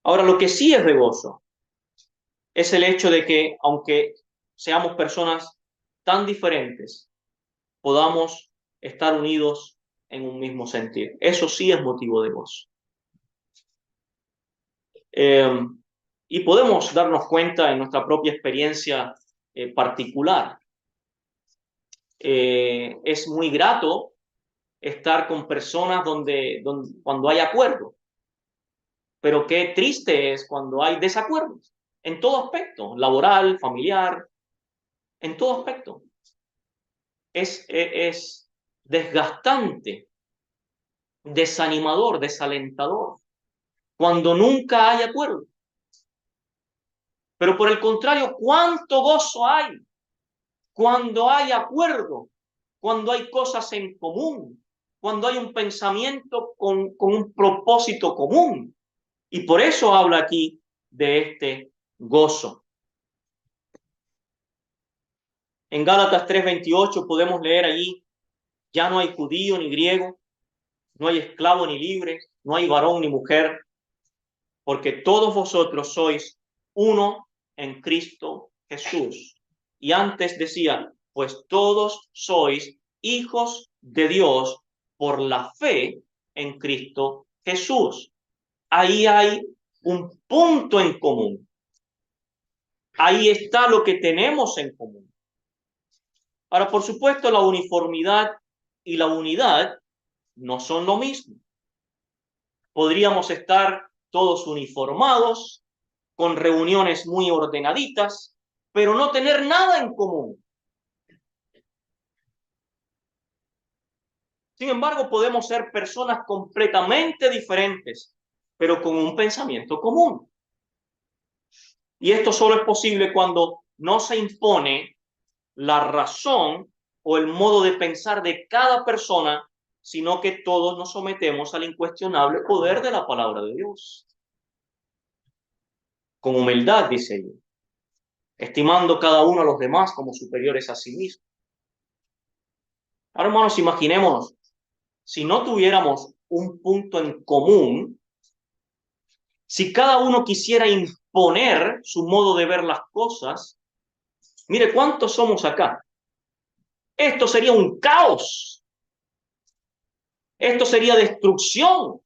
Ahora, lo que sí es de gozo es el hecho de que, aunque seamos personas tan diferentes, podamos estar unidos en un mismo sentir. Eso sí es motivo de gozo. Y podemos darnos cuenta en nuestra propia experiencia particular. Es muy grato estar con personas cuando hay acuerdo, pero qué triste es cuando hay desacuerdos, en todo aspecto, laboral, familiar, en todo aspecto. Es desgastante, desanimador, desalentador, cuando nunca hay acuerdo. Pero por el contrario, ¿cuánto gozo hay cuando hay acuerdo, cuando hay cosas en común, cuando hay un pensamiento con un propósito común? Y por eso habla aquí de este gozo. En Gálatas 3:28 podemos leer allí, ya no hay judío ni griego, no hay esclavo ni libre, no hay varón ni mujer, porque todos vosotros sois uno en Cristo Jesús. Y antes decía, pues todos sois hijos de Dios por la fe en Cristo Jesús. Ahí hay un punto en común. Ahí está lo que tenemos en común. Ahora, por supuesto, la uniformidad y la unidad no son lo mismo. Podríamos estar todos uniformados, con reuniones muy ordenaditas, pero no tener nada en común. Sin embargo, podemos ser personas completamente diferentes, pero con un pensamiento común. Y esto solo es posible cuando no se impone la razón o el modo de pensar de cada persona, sino que todos nos sometemos al incuestionable poder de la palabra de Dios. Con humildad, dice ella, estimando cada uno a los demás como superiores a sí mismos. Ahora, hermanos, imaginémonos, si no tuviéramos un punto en común, si cada uno quisiera imponer su modo de ver las cosas, mire cuántos somos acá. Esto sería un caos. Esto sería destrucción.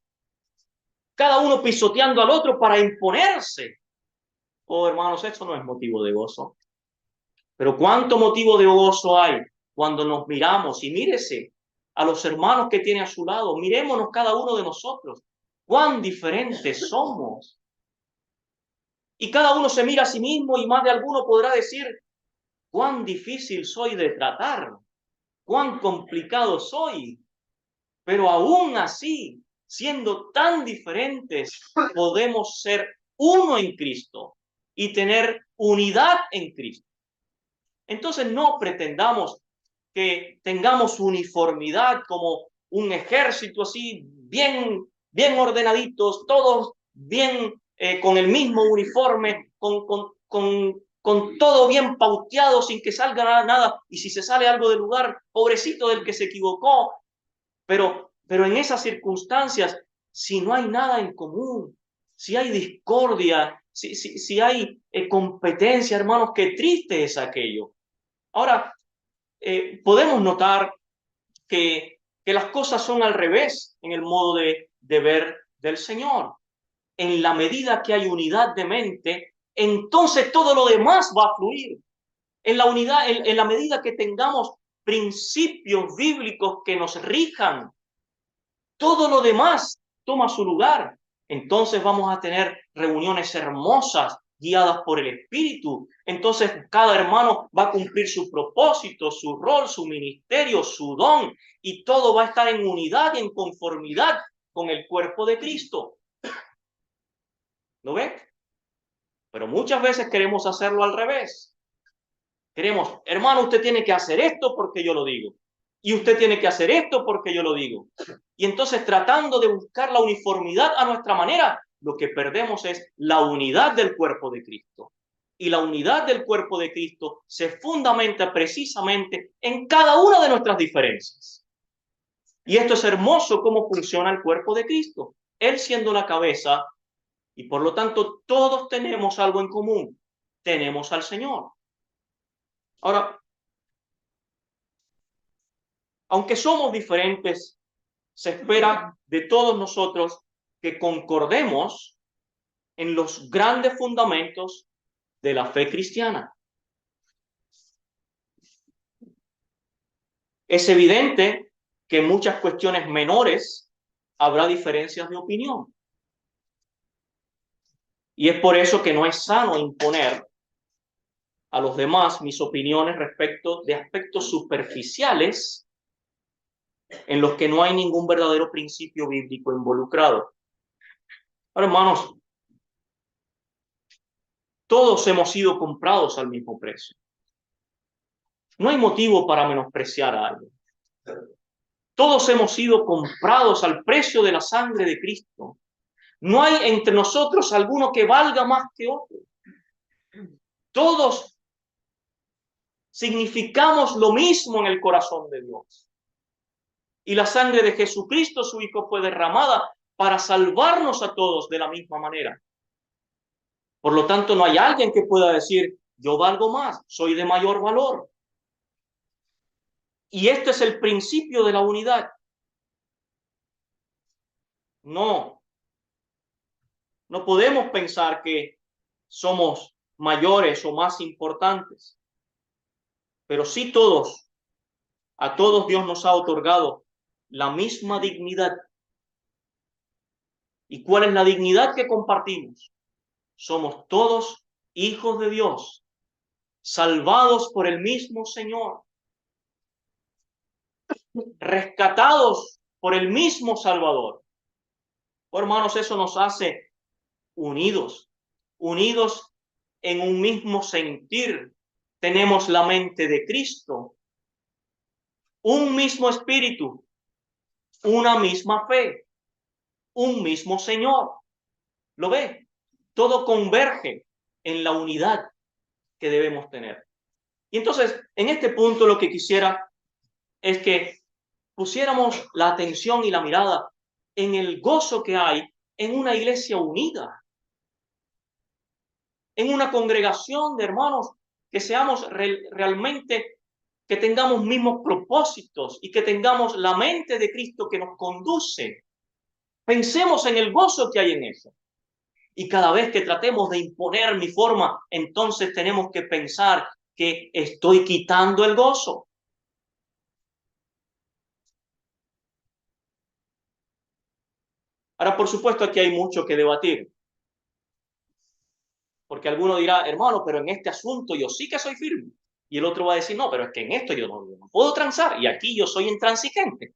Cada uno pisoteando al otro para imponerse. Oh, hermanos, esto no es motivo de gozo. Pero ¿cuánto motivo de gozo hay cuando nos miramos? Y mírese a los hermanos que tiene a su lado. Mirémonos cada uno de nosotros. Cuán diferentes somos. Y cada uno se mira a sí mismo y más de alguno podrá decir, cuán difícil soy de tratar, cuán complicado soy. Pero aún así, siendo tan diferentes, podemos ser uno en Cristo y tener unidad en Cristo. Entonces no pretendamos que tengamos uniformidad como un ejército así, bien ordenaditos, todos bien con el mismo uniforme, con todo bien pauteado, sin que salga nada. Y si se sale algo del lugar, pobrecito del que se equivocó. Pero en esas circunstancias, si no hay nada en común, si hay discordia, si hay competencia, hermanos, qué triste es aquello. Ahora, podemos notar que las cosas son al revés en el modo de ver del Señor. En la medida que hay unidad de mente, entonces todo lo demás va a fluir. En la unidad, en la medida que tengamos principios bíblicos que nos rijan, todo lo demás toma su lugar. Entonces vamos a tener reuniones hermosas guiadas por el Espíritu. Entonces cada hermano va a cumplir su propósito, su rol, su ministerio, su don, y todo va a estar en unidad y en conformidad con el cuerpo de Cristo. ¿Lo ve? Pero muchas veces queremos hacerlo al revés. Queremos, hermano, usted tiene que hacer esto porque yo lo digo. Y usted tiene que hacer esto porque yo lo digo. Y entonces, tratando de buscar la uniformidad a nuestra manera, lo que perdemos es la unidad del cuerpo de Cristo. Y la unidad del cuerpo de Cristo se fundamenta precisamente en cada una de nuestras diferencias. Y esto es hermoso, cómo funciona el cuerpo de Cristo. Él siendo la cabeza, y por lo tanto todos tenemos algo en común. Tenemos al Señor. Ahora, aunque somos diferentes, se espera de todos nosotros que concordemos en los grandes fundamentos de la fe cristiana. Es evidente que en muchas cuestiones menores habrá diferencias de opinión. Y es por eso que no es sano imponer a los demás mis opiniones respecto de aspectos superficiales en los que no hay ningún verdadero principio bíblico involucrado. Ahora, hermanos, todos hemos sido comprados al mismo precio. No hay motivo para menospreciar a alguien. Todos hemos sido comprados al precio de la sangre de Cristo. No hay entre nosotros alguno que valga más que otro. Todos significamos lo mismo en el corazón de Dios. Y la sangre de Jesucristo, su Hijo, fue derramada para salvarnos a todos de la misma manera. Por lo tanto, no hay alguien que pueda decir, yo valgo más, soy de mayor valor. Y este es el principio de la unidad. No podemos pensar que somos mayores o más importantes, pero sí todos, a todos Dios nos ha otorgado la misma dignidad. ¿Y cuál es la dignidad que compartimos? Somos todos hijos de Dios, salvados por el mismo Señor, rescatados por el mismo Salvador. Oh, hermanos, eso nos hace unidos en un mismo sentir. Tenemos la mente de Cristo, un mismo espíritu, una misma fe, un mismo Señor. ¿Lo ve? Todo converge en la unidad que debemos tener. Y entonces, en este punto lo que quisiera es que pusiéramos la atención y la mirada en el gozo que hay en una iglesia unida, en una congregación de hermanos que seamos realmente que tengamos mismos propósitos y que tengamos la mente de Cristo que nos conduce. Pensemos en el gozo que hay en eso. Y cada vez que tratemos de imponer mi forma, entonces tenemos que pensar que estoy quitando el gozo. Ahora, por supuesto, aquí hay mucho que debatir. Porque alguno dirá, hermano, pero en este asunto yo sí que soy firme. Y el otro va a decir, no, pero es que en esto yo no puedo transar y aquí yo soy intransigente.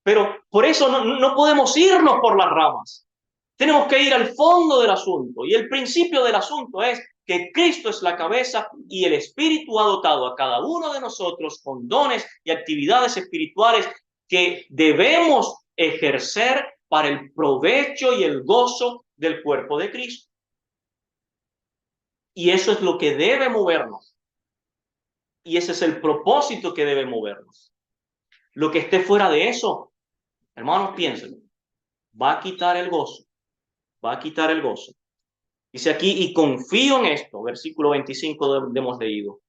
Pero por eso no podemos irnos por las ramas. Tenemos que ir al fondo del asunto. Y el principio del asunto es que Cristo es la cabeza y el Espíritu ha dotado a cada uno de nosotros con dones y actividades espirituales que debemos ejercer para el provecho y el gozo del cuerpo de Cristo. Y eso es lo que debe movernos. Y ese es el propósito que debe movernos. Lo que esté fuera de eso, hermanos, piensen, va a quitar el gozo. Va a quitar el gozo. Dice aquí, y confío en esto, versículo 25 hemos leído.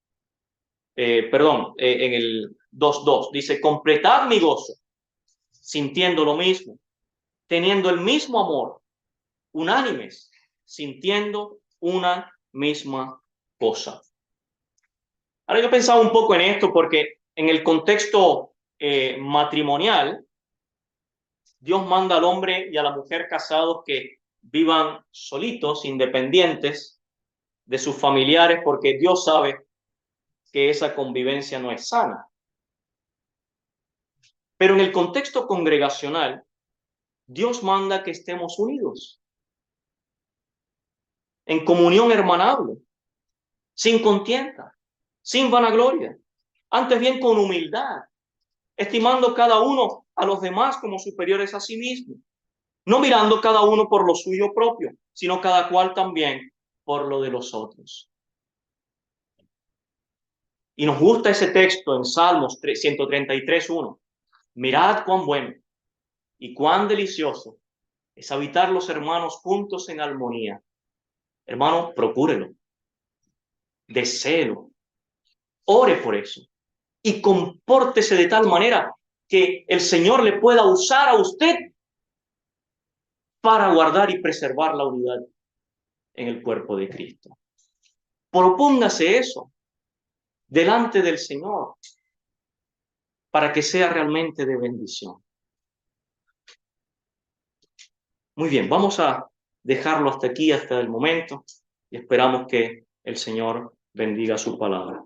En el 2:2, dice, completad mi gozo, sintiendo lo mismo, teniendo el mismo amor, unánimes, sintiendo una misma cosa. Ahora yo pensaba un poco en esto porque en el contexto matrimonial, Dios manda al hombre y a la mujer casados que vivan solitos, independientes de sus familiares, porque Dios sabe que esa convivencia no es sana. Pero en el contexto congregacional, Dios manda que estemos unidos, en comunión hermanable, sin contienda, sin vanagloria, antes bien con humildad, estimando cada uno a los demás como superiores a sí mismo, no mirando cada uno por lo suyo propio, sino cada cual también por lo de los otros. Y nos gusta ese texto en Salmos 133:1. Mirad cuán bueno y cuán delicioso es habitar los hermanos juntos en armonía. Hermano, procúrelo, deséelo, ore por eso y compórtese de tal manera que el Señor le pueda usar a usted para guardar y preservar la unidad en el cuerpo de Cristo. Propóngase eso delante del Señor para que sea realmente de bendición. Muy bien, vamos a dejarlo hasta aquí, hasta el momento, y esperamos que el Señor bendiga su palabra.